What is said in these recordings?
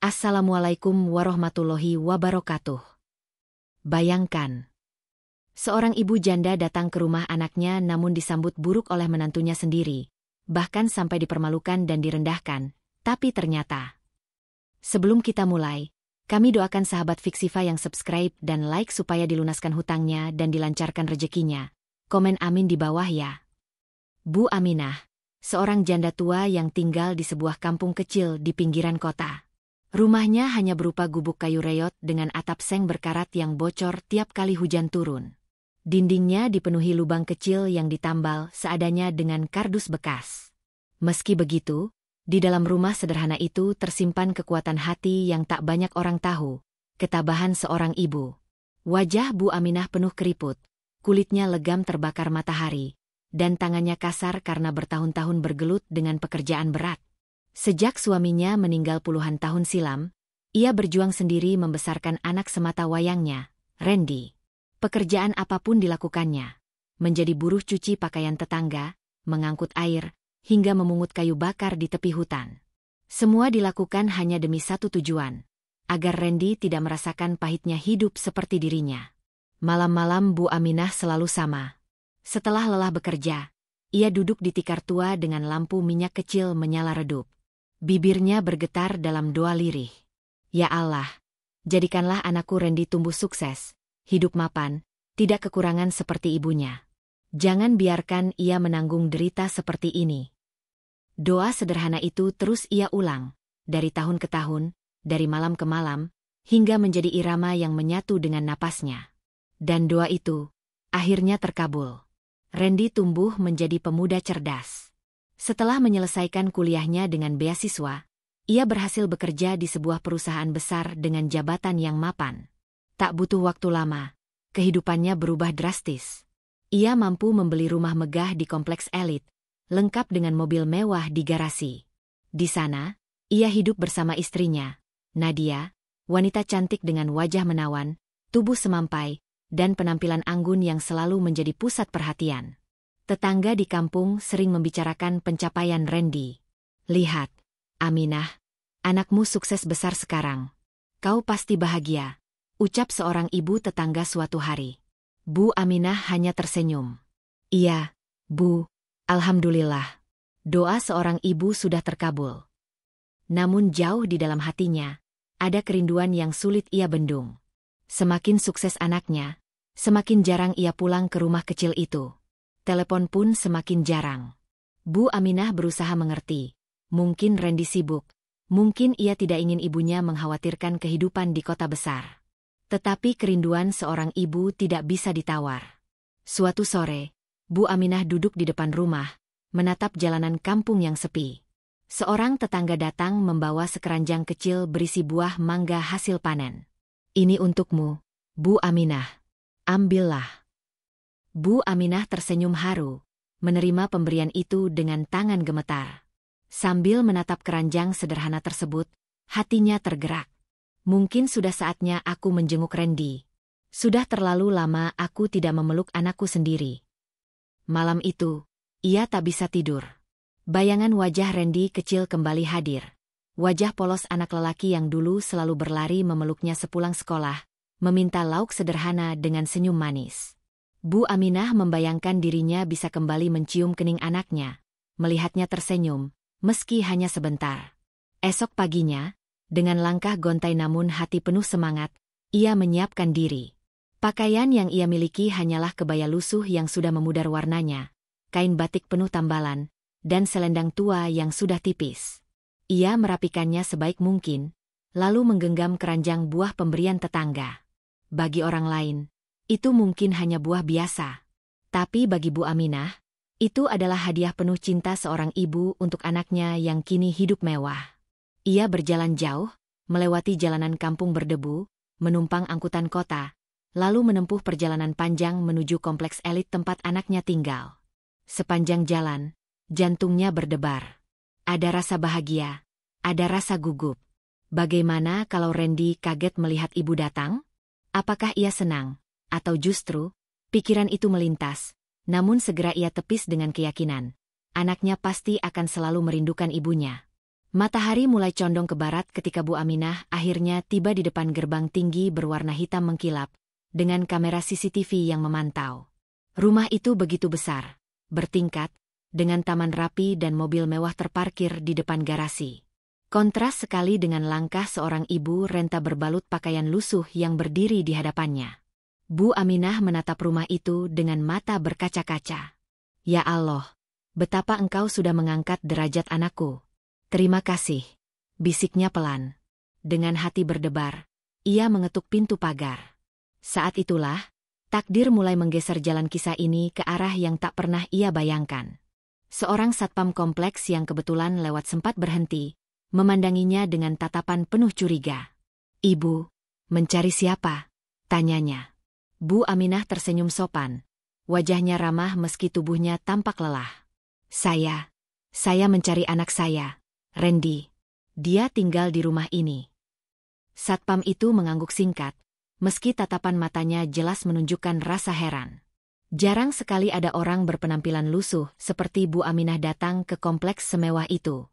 Assalamualaikum warahmatullahi wabarakatuh. Bayangkan, seorang ibu janda datang ke rumah anaknya namun disambut buruk oleh menantunya sendiri, bahkan sampai dipermalukan dan direndahkan. Tapi ternyata, sebelum kita mulai, kami doakan sahabat Fiksifa yang subscribe dan like supaya dilunaskan hutangnya dan dilancarkan rezekinya. Komen amin di bawah ya. Bu Aminah, seorang janda tua yang tinggal di sebuah kampung kecil di pinggiran kota. Rumahnya hanya berupa gubuk kayu reot dengan atap seng berkarat yang bocor tiap kali hujan turun. Dindingnya dipenuhi lubang kecil yang ditambal seadanya dengan kardus bekas. Meski begitu, di dalam rumah sederhana itu tersimpan kekuatan hati yang tak banyak orang tahu, ketabahan seorang ibu. Wajah Bu Aminah penuh keriput, kulitnya legam terbakar matahari, dan tangannya kasar karena bertahun-tahun bergelut dengan pekerjaan berat. Sejak suaminya meninggal puluhan tahun silam, ia berjuang sendiri membesarkan anak semata wayangnya, Randy. Pekerjaan apapun dilakukannya, menjadi buruh cuci pakaian tetangga, mengangkut air, hingga memungut kayu bakar di tepi hutan. Semua dilakukan hanya demi satu tujuan, agar Randy tidak merasakan pahitnya hidup seperti dirinya. Malam-malam Bu Aminah selalu sama. Setelah lelah bekerja, ia duduk di tikar tua dengan lampu minyak kecil menyala redup. Bibirnya bergetar dalam doa lirih. Ya Allah, jadikanlah anakku Randy tumbuh sukses, hidup mapan, tidak kekurangan seperti ibunya. Jangan biarkan ia menanggung derita seperti ini. Doa sederhana itu terus ia ulang, dari tahun ke tahun, dari malam ke malam, hingga menjadi irama yang menyatu dengan napasnya. Dan doa itu, akhirnya terkabul. Randy tumbuh menjadi pemuda cerdas. Setelah menyelesaikan kuliahnya dengan beasiswa, ia berhasil bekerja di sebuah perusahaan besar dengan jabatan yang mapan. Tak butuh waktu lama, kehidupannya berubah drastis. Ia mampu membeli rumah megah di kompleks elit, lengkap dengan mobil mewah di garasi. Di sana, ia hidup bersama istrinya, Nadia, wanita cantik dengan wajah menawan, tubuh semampai, dan penampilan anggun yang selalu menjadi pusat perhatian. Tetangga di kampung sering membicarakan pencapaian Randy. Lihat, Aminah, anakmu sukses besar sekarang. Kau pasti bahagia, ucap seorang ibu tetangga suatu hari. Bu Aminah hanya tersenyum. Iya, Bu, alhamdulillah. Doa seorang ibu sudah terkabul. Namun jauh di dalam hatinya, ada kerinduan yang sulit ia bendung. Semakin sukses anaknya, semakin jarang ia pulang ke rumah kecil itu. Telepon pun semakin jarang. Bu Aminah berusaha mengerti. Mungkin Randy sibuk. Mungkin ia tidak ingin ibunya mengkhawatirkan kehidupan di kota besar. Tetapi kerinduan seorang ibu tidak bisa ditawar. Suatu sore, Bu Aminah duduk di depan rumah, menatap jalanan kampung yang sepi. Seorang tetangga datang membawa sekeranjang kecil berisi buah mangga hasil panen. Ini untukmu, Bu Aminah. Ambillah. Bu Aminah tersenyum haru, menerima pemberian itu dengan tangan gemetar. Sambil menatap keranjang sederhana tersebut, hatinya tergerak. Mungkin sudah saatnya aku menjenguk Randy. Sudah terlalu lama aku tidak memeluk anakku sendiri. Malam itu, ia tak bisa tidur. Bayangan wajah Randy kecil kembali hadir. Wajah polos anak lelaki yang dulu selalu berlari memeluknya sepulang sekolah, meminta lauk sederhana dengan senyum manis. Bu Aminah membayangkan dirinya bisa kembali mencium kening anaknya, melihatnya tersenyum, meski hanya sebentar. Esok paginya, dengan langkah gontai namun hati penuh semangat, ia menyiapkan diri. Pakaian yang ia miliki hanyalah kebaya lusuh yang sudah memudar warnanya, kain batik penuh tambalan, dan selendang tua yang sudah tipis. Ia merapikannya sebaik mungkin, lalu menggenggam keranjang buah pemberian tetangga. Bagi orang lain, itu mungkin hanya buah biasa. Tapi bagi Bu Aminah, itu adalah hadiah penuh cinta seorang ibu untuk anaknya yang kini hidup mewah. Ia berjalan jauh, melewati jalanan kampung berdebu, menumpang angkutan kota, lalu menempuh perjalanan panjang menuju kompleks elit tempat anaknya tinggal. Sepanjang jalan, jantungnya berdebar. Ada rasa bahagia, ada rasa gugup. Bagaimana kalau Randy kaget melihat ibu datang? Apakah ia senang? Atau justru, pikiran itu melintas, namun segera ia tepis dengan keyakinan. Anaknya pasti akan selalu merindukan ibunya. Matahari mulai condong ke barat ketika Bu Aminah akhirnya tiba di depan gerbang tinggi berwarna hitam mengkilap, dengan kamera CCTV yang memantau. Rumah itu begitu besar, bertingkat, dengan taman rapi dan mobil mewah terparkir di depan garasi. Kontras sekali dengan langkah seorang ibu renta berbalut pakaian lusuh yang berdiri di hadapannya. Bu Aminah menatap rumah itu dengan mata berkaca-kaca. "Ya Allah, betapa engkau sudah mengangkat derajat anakku. Terima kasih," bisiknya pelan. Dengan hati berdebar, ia mengetuk pintu pagar. Saat itulah, takdir mulai menggeser jalan kisah ini ke arah yang tak pernah ia bayangkan. Seorang satpam kompleks yang kebetulan lewat sempat berhenti, memandanginya dengan tatapan penuh curiga. "Ibu, mencari siapa?" tanyanya. Bu Aminah tersenyum sopan. Wajahnya ramah meski tubuhnya tampak lelah. Saya mencari anak saya, Randy. Dia tinggal di rumah ini." Satpam itu mengangguk singkat, meski tatapan matanya jelas menunjukkan rasa heran. Jarang sekali ada orang berpenampilan lusuh seperti Bu Aminah datang ke kompleks semewah itu.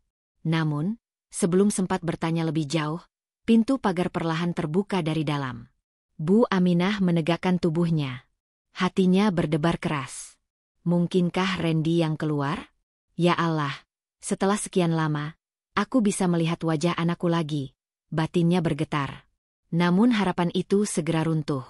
Namun, sebelum sempat bertanya lebih jauh, pintu pagar perlahan terbuka dari dalam. Bu Aminah menegakkan tubuhnya. Hatinya berdebar keras. Mungkinkah Randy yang keluar? Ya Allah, setelah sekian lama, aku bisa melihat wajah anakku lagi. Batinnya bergetar. Namun harapan itu segera runtuh.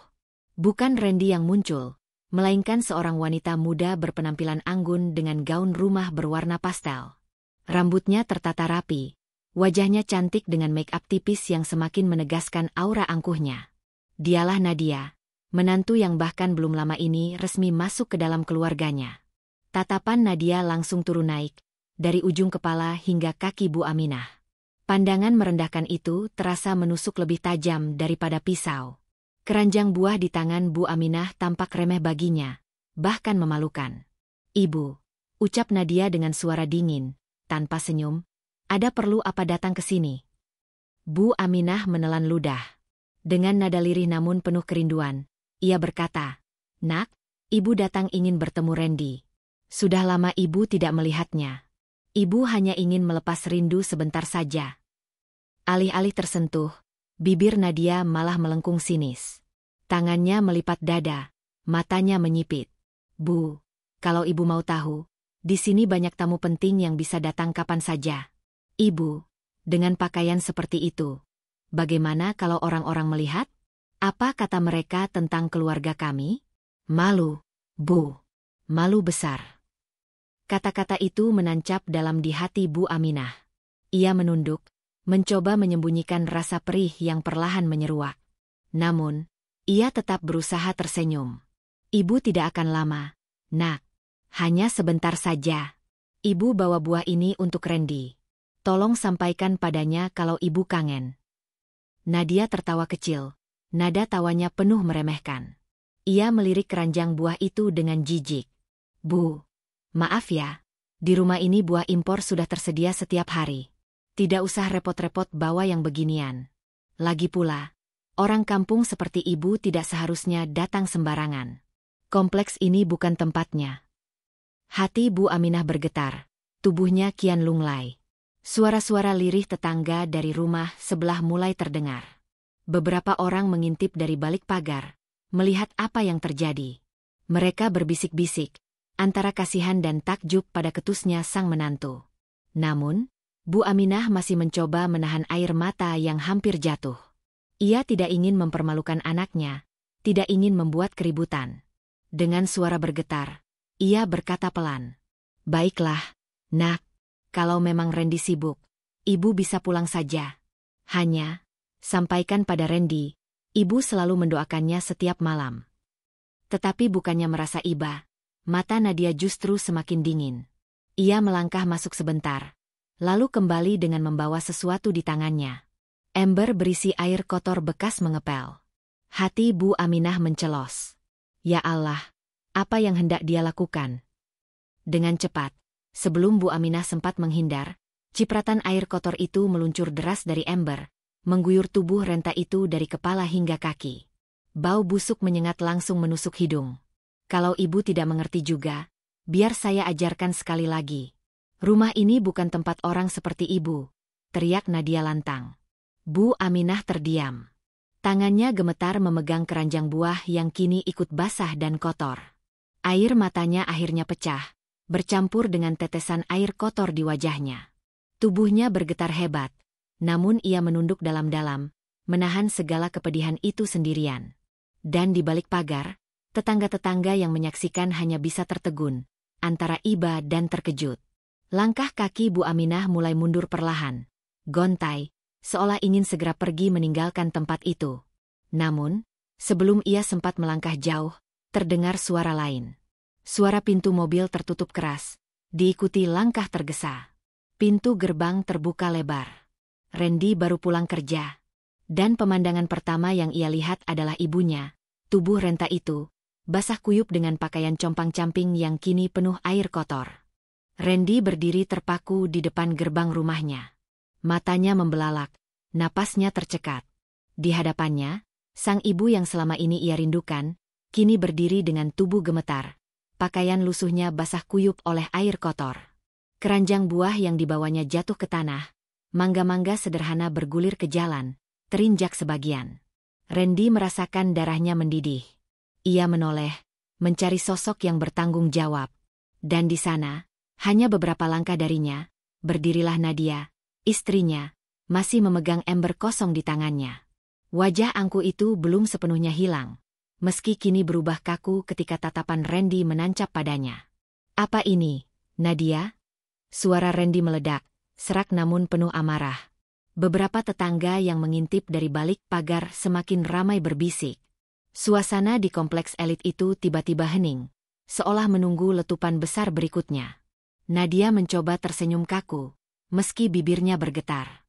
Bukan Randy yang muncul, melainkan seorang wanita muda berpenampilan anggun dengan gaun rumah berwarna pastel. Rambutnya tertata rapi, wajahnya cantik dengan make-up tipis yang semakin menegaskan aura angkuhnya. Dialah Nadia, menantu yang bahkan belum lama ini resmi masuk ke dalam keluarganya. Tatapan Nadia langsung turun naik, dari ujung kepala hingga kaki Bu Aminah. Pandangan merendahkan itu terasa menusuk lebih tajam daripada pisau. Keranjang buah di tangan Bu Aminah tampak remeh baginya, bahkan memalukan. "Ibu," ucap Nadia dengan suara dingin, tanpa senyum, "ada perlu apa datang ke sini?" Bu Aminah menelan ludah. Dengan nada lirih namun penuh kerinduan, ia berkata, "Nak, ibu datang ingin bertemu Randy. Sudah lama ibu tidak melihatnya. Ibu hanya ingin melepas rindu sebentar saja." Alih-alih tersentuh, bibir Nadia malah melengkung sinis. Tangannya melipat dada, matanya menyipit. "Bu, kalau ibu mau tahu, di sini banyak tamu penting yang bisa datang kapan saja. Ibu, dengan pakaian seperti itu, bagaimana kalau orang-orang melihat? Apa kata mereka tentang keluarga kami?" "Malu, Bu. Malu besar." Kata-kata itu menancap dalam di hati Bu Aminah. Ia menunduk, mencoba menyembunyikan rasa perih yang perlahan menyeruak. Namun, ia tetap berusaha tersenyum. "Ibu tidak akan lama, Nak. Hanya sebentar saja. Ibu bawa buah ini untuk Randy. Tolong sampaikan padanya kalau ibu kangen." Nadia tertawa kecil, nada tawanya penuh meremehkan. Ia melirik keranjang buah itu dengan jijik. "Bu, maaf ya, di rumah ini buah impor sudah tersedia setiap hari. Tidak usah repot-repot bawa yang beginian. Lagi pula, orang kampung seperti ibu tidak seharusnya datang sembarangan. Kompleks ini bukan tempatnya." Hati Bu Aminah bergetar, tubuhnya kian lunglai. Suara-suara lirih tetangga dari rumah sebelah mulai terdengar. Beberapa orang mengintip dari balik pagar, melihat apa yang terjadi. Mereka berbisik-bisik, antara kasihan dan takjub pada ketusnya sang menantu. Namun, Bu Aminah masih mencoba menahan air mata yang hampir jatuh. Ia tidak ingin mempermalukan anaknya, tidak ingin membuat keributan. Dengan suara bergetar, ia berkata pelan, "Baiklah, Nak, kalau memang Randy sibuk, ibu bisa pulang saja. Hanya, sampaikan pada Randy, ibu selalu mendoakannya setiap malam." Tetapi bukannya merasa iba, mata Nadia justru semakin dingin. Ia melangkah masuk sebentar, lalu kembali dengan membawa sesuatu di tangannya. Ember berisi air kotor bekas mengepel. Hati Bu Aminah mencelos. Ya Allah, apa yang hendak dia lakukan? Dengan cepat, sebelum Bu Aminah sempat menghindar, cipratan air kotor itu meluncur deras dari ember, mengguyur tubuh renta itu dari kepala hingga kaki. Bau busuk menyengat langsung menusuk hidung. "Kalau ibu tidak mengerti juga, biar saya ajarkan sekali lagi. Rumah ini bukan tempat orang seperti ibu. teriak Nadia lantang. Bu Aminah terdiam. Tangannya gemetar memegang keranjang buah yang kini ikut basah dan kotor. Air matanya akhirnya pecah, bercampur dengan tetesan air kotor di wajahnya. Tubuhnya bergetar hebat, namun ia menunduk dalam-dalam, menahan segala kepedihan itu sendirian. Dan di balik pagar, tetangga-tetangga yang menyaksikan hanya bisa tertegun, antara iba dan terkejut. Langkah kaki Bu Aminah mulai mundur perlahan, gontai, seolah ingin segera pergi meninggalkan tempat itu. Namun, sebelum ia sempat melangkah jauh, terdengar suara lain. Suara pintu mobil tertutup keras, diikuti langkah tergesa. Pintu gerbang terbuka lebar. Randy baru pulang kerja. Dan pemandangan pertama yang ia lihat adalah ibunya, tubuh renta itu, basah kuyup dengan pakaian compang-camping yang kini penuh air kotor. Randy berdiri terpaku di depan gerbang rumahnya. Matanya membelalak, napasnya tercekat. Di hadapannya, sang ibu yang selama ini ia rindukan, kini berdiri dengan tubuh gemetar. Pakaian lusuhnya basah kuyup oleh air kotor. Keranjang buah yang dibawanya jatuh ke tanah. Mangga-mangga sederhana bergulir ke jalan, terinjak sebagian. Randy merasakan darahnya mendidih. Ia menoleh, mencari sosok yang bertanggung jawab. Dan di sana, hanya beberapa langkah darinya, berdirilah Nadia, istrinya, masih memegang ember kosong di tangannya. Wajah angku itu belum sepenuhnya hilang, meski kini berubah kaku ketika tatapan Randy menancap padanya. "Apa ini, Nadia?" Suara Randy meledak, serak namun penuh amarah. Beberapa tetangga yang mengintip dari balik pagar semakin ramai berbisik. Suasana di kompleks elit itu tiba-tiba hening, seolah menunggu letupan besar berikutnya. Nadia mencoba tersenyum kaku, meski bibirnya bergetar.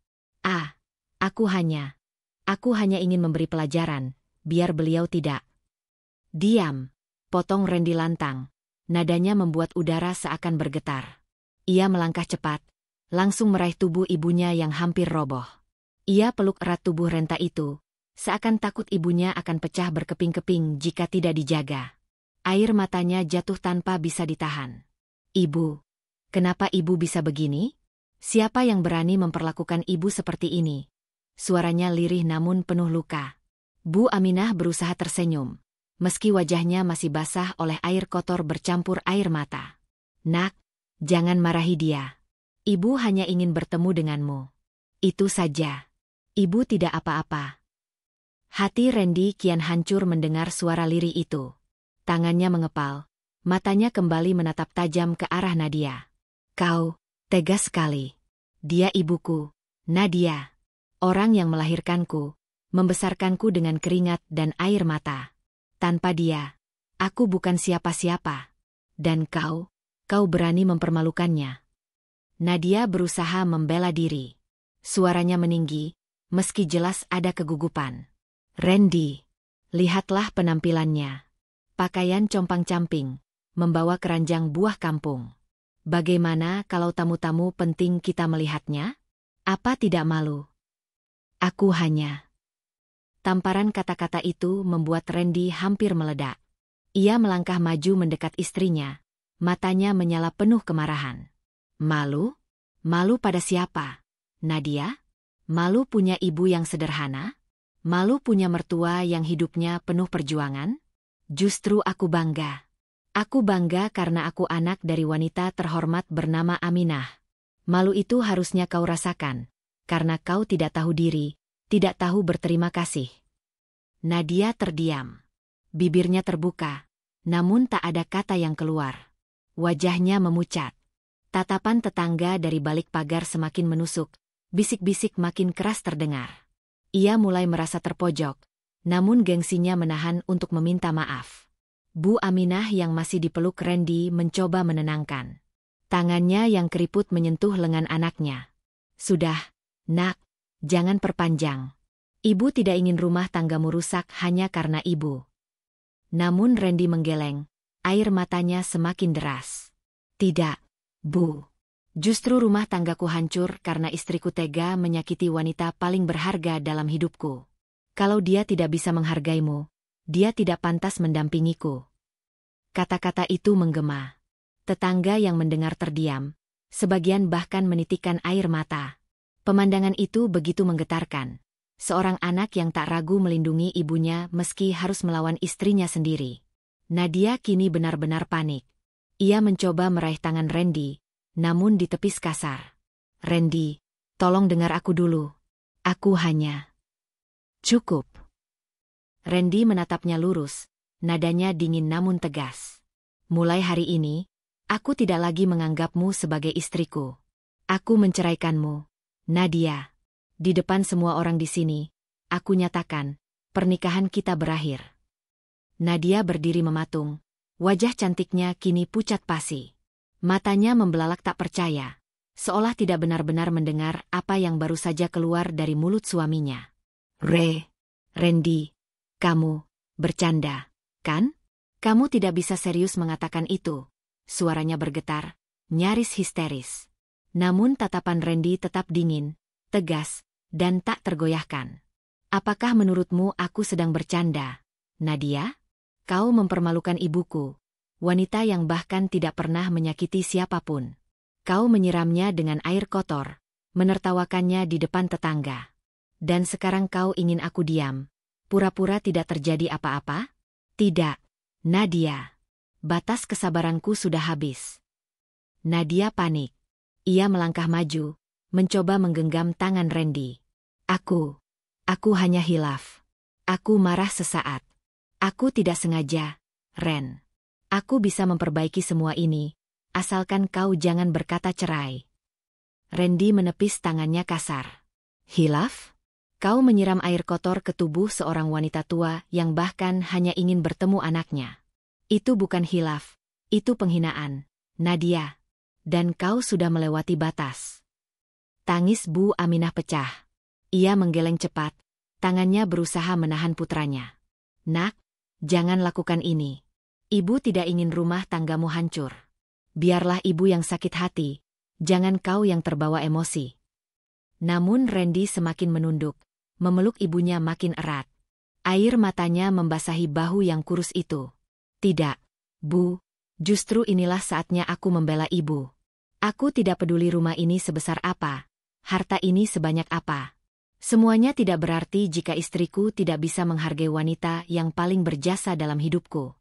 Aku hanya ingin memberi pelajaran, biar beliau tidak." "Diam," potong Randy lantang. Nadanya membuat udara seakan bergetar. Ia melangkah cepat, langsung meraih tubuh ibunya yang hampir roboh. Ia peluk erat tubuh renta itu, seakan takut ibunya akan pecah berkeping-keping jika tidak dijaga. Air matanya jatuh tanpa bisa ditahan. "Ibu, kenapa ibu bisa begini? Siapa yang berani memperlakukan ibu seperti ini?" Suaranya lirih namun penuh luka. Bu Aminah berusaha tersenyum, meski wajahnya masih basah oleh air kotor bercampur air mata. "Nak, jangan marahi dia. Ibu hanya ingin bertemu denganmu. Itu saja. Ibu tidak apa-apa." Hati Randy kian hancur mendengar suara lirih itu. Tangannya mengepal, matanya kembali menatap tajam ke arah Nadia. "Kau, tegas sekali. Dia ibuku, Nadia. Orang yang melahirkanku, membesarkanku dengan keringat dan air mata. Tanpa dia, aku bukan siapa-siapa. Dan kau berani mempermalukannya." Nadia berusaha membela diri. Suaranya meninggi, meski jelas ada kegugupan. "Randy, lihatlah penampilannya. Pakaian compang-camping, membawa keranjang buah kampung. Bagaimana kalau tamu-tamu penting kita melihatnya? Apa tidak malu?" "Aku hanya..." Tamparan kata-kata itu membuat Randy hampir meledak. Ia melangkah maju mendekat istrinya, matanya menyala penuh kemarahan. "Malu? Malu pada siapa, Nadia? Malu punya ibu yang sederhana? Malu punya mertua yang hidupnya penuh perjuangan? Justru aku bangga. Aku bangga karena aku anak dari wanita terhormat bernama Aminah. Malu itu harusnya kau rasakan, karena kau tidak tahu diri, tidak tahu berterima kasih." Nadia terdiam. Bibirnya terbuka, namun tak ada kata yang keluar. Wajahnya memucat. Tatapan tetangga dari balik pagar semakin menusuk, bisik-bisik makin keras terdengar. Ia mulai merasa terpojok, namun gengsinya menahan untuk meminta maaf. Bu Aminah yang masih dipeluk Randy mencoba menenangkan. Tangannya yang keriput menyentuh lengan anaknya. "Sudah, Nak, jangan perpanjang. Ibu tidak ingin rumah tanggamu rusak hanya karena ibu." Namun Randy menggeleng, air matanya semakin deras. "Tidak, Bu. Justru rumah tanggaku hancur karena istriku tega menyakiti wanita paling berharga dalam hidupku. Kalau dia tidak bisa menghargaimu, dia tidak pantas mendampingiku." Kata-kata itu menggema. Tetangga yang mendengar terdiam, sebagian bahkan menitikkan air mata. Pemandangan itu begitu menggetarkan. Seorang anak yang tak ragu melindungi ibunya meski harus melawan istrinya sendiri. Nadia kini benar-benar panik. Ia mencoba meraih tangan Randy, namun ditepis kasar. "Randy, tolong dengar aku dulu. Aku hanya..." "Cukup." Randy menatapnya lurus, nadanya dingin namun tegas. "Mulai hari ini, aku tidak lagi menganggapmu sebagai istriku. Aku menceraikanmu, Nadia. Di depan semua orang di sini, aku nyatakan, pernikahan kita berakhir." Nadia berdiri mematung, wajah cantiknya kini pucat pasi. Matanya membelalak tak percaya, seolah tidak benar-benar mendengar apa yang baru saja keluar dari mulut suaminya. Randy, kamu bercanda, kan? Kamu tidak bisa serius mengatakan itu." Suaranya bergetar, nyaris histeris. Namun tatapan Randy tetap dingin, tegas, dan tak tergoyahkan. "Apakah menurutmu aku sedang bercanda, Nadia? Kau mempermalukan ibuku, wanita yang bahkan tidak pernah menyakiti siapapun. Kau menyiramnya dengan air kotor, menertawakannya di depan tetangga. Dan sekarang kau ingin aku diam, pura-pura tidak terjadi apa-apa? Tidak, Nadia. Batas kesabaranku sudah habis." Nadia panik. Ia melangkah maju, mencoba menggenggam tangan Randy. Aku hanya hilaf. Aku marah sesaat. Aku tidak sengaja, Ren. Aku bisa memperbaiki semua ini, asalkan kau jangan berkata cerai." Randy menepis tangannya kasar. "Hilaf? Kau menyiram air kotor ke tubuh seorang wanita tua yang bahkan hanya ingin bertemu anaknya. Itu bukan hilaf, itu penghinaan, Nadia. Dan kau sudah melewati batas." Tangis Bu Aminah pecah. Ia menggeleng cepat, tangannya berusaha menahan putranya. "Nak, jangan lakukan ini. Ibu tidak ingin rumah tanggamu hancur. Biarlah ibu yang sakit hati, jangan kau yang terbawa emosi." Namun Randy semakin menunduk, memeluk ibunya makin erat. Air matanya membasahi bahu yang kurus itu. "Tidak, Bu, justru inilah saatnya aku membela ibu. Aku tidak peduli rumah ini sebesar apa, harta ini sebanyak apa. Semuanya tidak berarti jika istriku tidak bisa menghargai wanita yang paling berjasa dalam hidupku."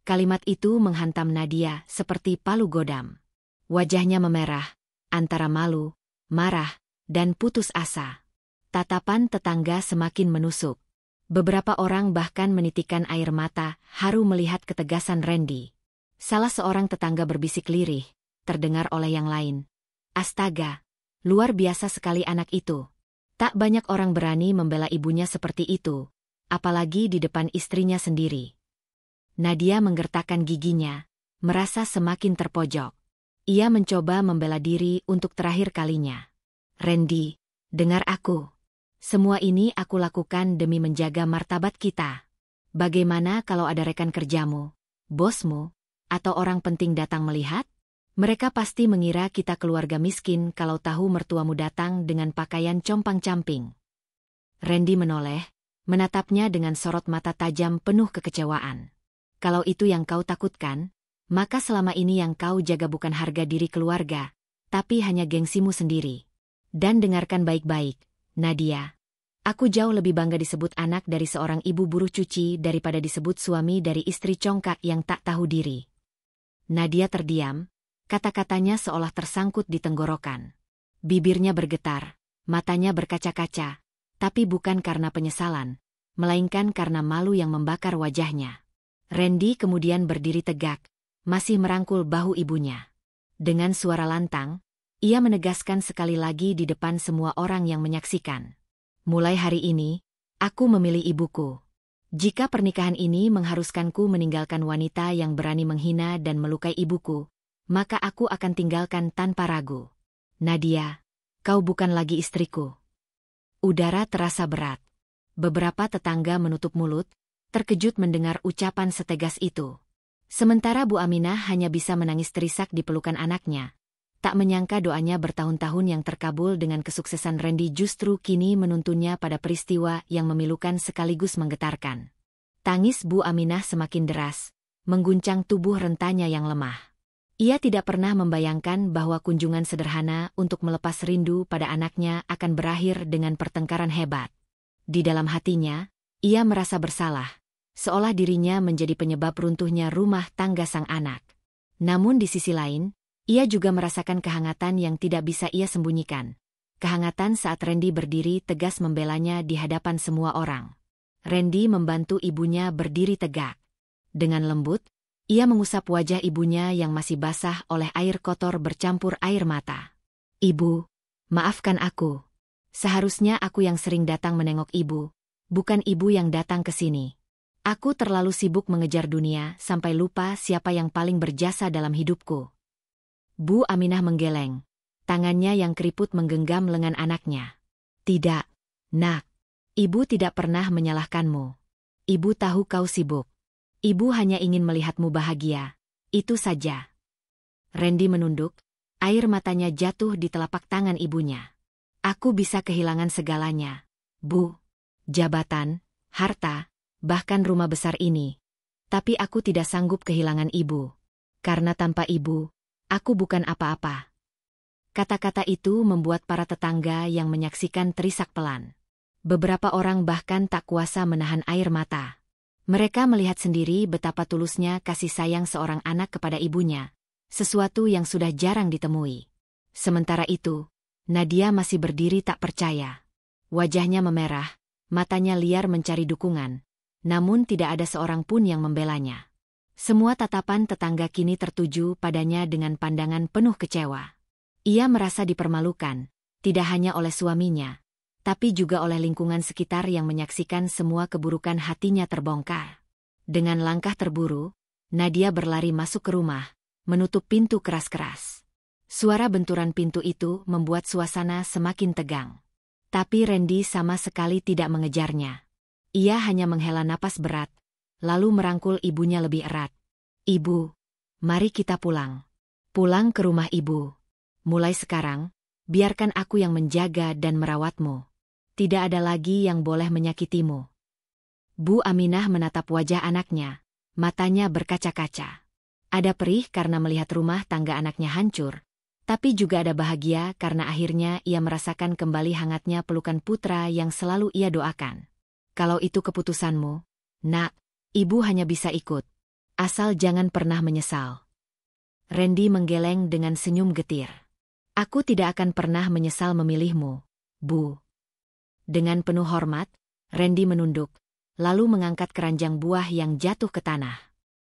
Kalimat itu menghantam Nadia seperti palu godam. Wajahnya memerah, antara malu, marah, dan putus asa. Tatapan tetangga semakin menusuk. Beberapa orang bahkan menitikkan air mata haru melihat ketegasan Randy. Salah seorang tetangga berbisik lirih, terdengar oleh yang lain. "Astaga, luar biasa sekali anak itu. Tak banyak orang berani membela ibunya seperti itu, apalagi di depan istrinya sendiri." Nadia menggertakkan giginya, merasa semakin terpojok. Ia mencoba membela diri untuk terakhir kalinya. "Randy, dengar aku. Semua ini aku lakukan demi menjaga martabat kita. Bagaimana kalau ada rekan kerjamu, bosmu, atau orang penting datang melihat? Mereka pasti mengira kita keluarga miskin kalau tahu mertuamu datang dengan pakaian compang-camping." Randy menoleh, menatapnya dengan sorot mata tajam penuh kekecewaan. "Kalau itu yang kau takutkan, maka selama ini yang kau jaga bukan harga diri keluarga, tapi hanya gengsimu sendiri. Dan dengarkan baik-baik, Nadia. Aku jauh lebih bangga disebut anak dari seorang ibu buruh cuci daripada disebut suami dari istri congkak yang tak tahu diri." Nadia terdiam, kata-katanya seolah tersangkut di tenggorokan. Bibirnya bergetar, matanya berkaca-kaca, tapi bukan karena penyesalan, melainkan karena malu yang membakar wajahnya. Randy kemudian berdiri tegak, masih merangkul bahu ibunya. Dengan suara lantang, ia menegaskan sekali lagi di depan semua orang yang menyaksikan. "Mulai hari ini, aku memilih ibuku. Jika pernikahan ini mengharuskanku meninggalkan wanita yang berani menghina dan melukai ibuku, maka aku akan tinggalkan tanpa ragu. Nadia, kau bukan lagi istriku." Udara terasa berat. Beberapa tetangga menutup mulut, terkejut mendengar ucapan setegas itu. Sementara Bu Aminah hanya bisa menangis terisak di pelukan anaknya. Tak menyangka doanya bertahun-tahun yang terkabul dengan kesuksesan Randy justru kini menuntunnya pada peristiwa yang memilukan sekaligus menggetarkan. Tangis Bu Aminah semakin deras, mengguncang tubuh rentanya yang lemah. Ia tidak pernah membayangkan bahwa kunjungan sederhana untuk melepas rindu pada anaknya akan berakhir dengan pertengkaran hebat. Di dalam hatinya, ia merasa bersalah, seolah dirinya menjadi penyebab runtuhnya rumah tangga sang anak. Namun di sisi lain, ia juga merasakan kehangatan yang tidak bisa ia sembunyikan. Kehangatan saat Randy berdiri tegas membelanya di hadapan semua orang. Randy membantu ibunya berdiri tegak. Dengan lembut, ia mengusap wajah ibunya yang masih basah oleh air kotor bercampur air mata. "Ibu, maafkan aku. Seharusnya aku yang sering datang menengok ibu, bukan ibu yang datang ke sini. Aku terlalu sibuk mengejar dunia sampai lupa siapa yang paling berjasa dalam hidupku." Bu Aminah menggeleng. Tangannya yang keriput menggenggam lengan anaknya. "Tidak, Nak. Ibu tidak pernah menyalahkanmu. Ibu tahu kau sibuk. Ibu hanya ingin melihatmu bahagia. Itu saja." Randy menunduk, air matanya jatuh di telapak tangan ibunya. "Aku bisa kehilangan segalanya, Bu. Jabatan, harta, bahkan rumah besar ini. Tapi aku tidak sanggup kehilangan ibu. Karena tanpa ibu, aku bukan apa-apa." Kata-kata itu membuat para tetangga yang menyaksikan terisak pelan. Beberapa orang bahkan tak kuasa menahan air mata. Mereka melihat sendiri betapa tulusnya kasih sayang seorang anak kepada ibunya, sesuatu yang sudah jarang ditemui. Sementara itu, Nadia masih berdiri tak percaya. Wajahnya memerah, matanya liar mencari dukungan, namun tidak ada seorang pun yang membelanya. Semua tatapan tetangga kini tertuju padanya dengan pandangan penuh kecewa. Ia merasa dipermalukan, tidak hanya oleh suaminya, tapi juga oleh lingkungan sekitar yang menyaksikan semua keburukan hatinya terbongkar. Dengan langkah terburu, Nadia berlari masuk ke rumah, menutup pintu keras-keras. Suara benturan pintu itu membuat suasana semakin tegang. Tapi Randy sama sekali tidak mengejarnya. Ia hanya menghela napas berat, lalu merangkul ibunya lebih erat. "Ibu, mari kita pulang. Pulang ke rumah ibu. Mulai sekarang, biarkan aku yang menjaga dan merawatmu. Tidak ada lagi yang boleh menyakitimu." Bu Aminah menatap wajah anaknya, matanya berkaca-kaca. Ada perih karena melihat rumah tangga anaknya hancur, tapi juga ada bahagia karena akhirnya ia merasakan kembali hangatnya pelukan putra yang selalu ia doakan. "Kalau itu keputusanmu, Nak, ibu hanya bisa ikut. Asal jangan pernah menyesal." Randy menggeleng dengan senyum getir. "Aku tidak akan pernah menyesal memilihmu, Bu." Dengan penuh hormat, Randy menunduk, lalu mengangkat keranjang buah yang jatuh ke tanah.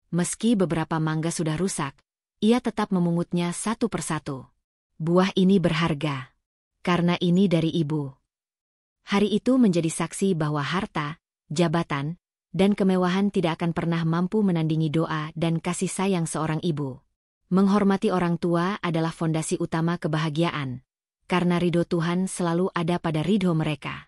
Meski beberapa mangga sudah rusak, ia tetap memungutnya satu persatu. "Buah ini berharga. Karena ini dari ibu." Hari itu menjadi saksi bahwa harta, jabatan, dan kemewahan tidak akan pernah mampu menandingi doa dan kasih sayang seorang ibu. Menghormati orang tua adalah fondasi utama kebahagiaan, karena ridho Tuhan selalu ada pada ridho mereka.